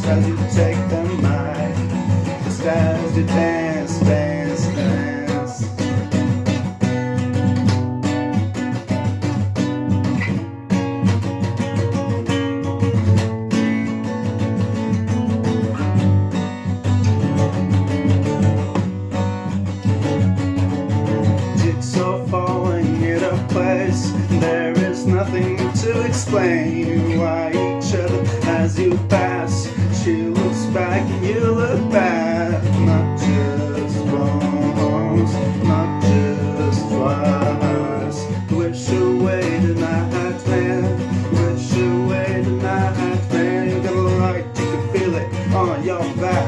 just as you take the mic, just as you dance, dance, dance. Jigsaw falling into place, there is nothing to explain why each other as you pass. She looks back and you look back. Not just once, not just twice. Wish away tonight, man. Wish away tonight, man. You're gonna like, you can feel it on your back.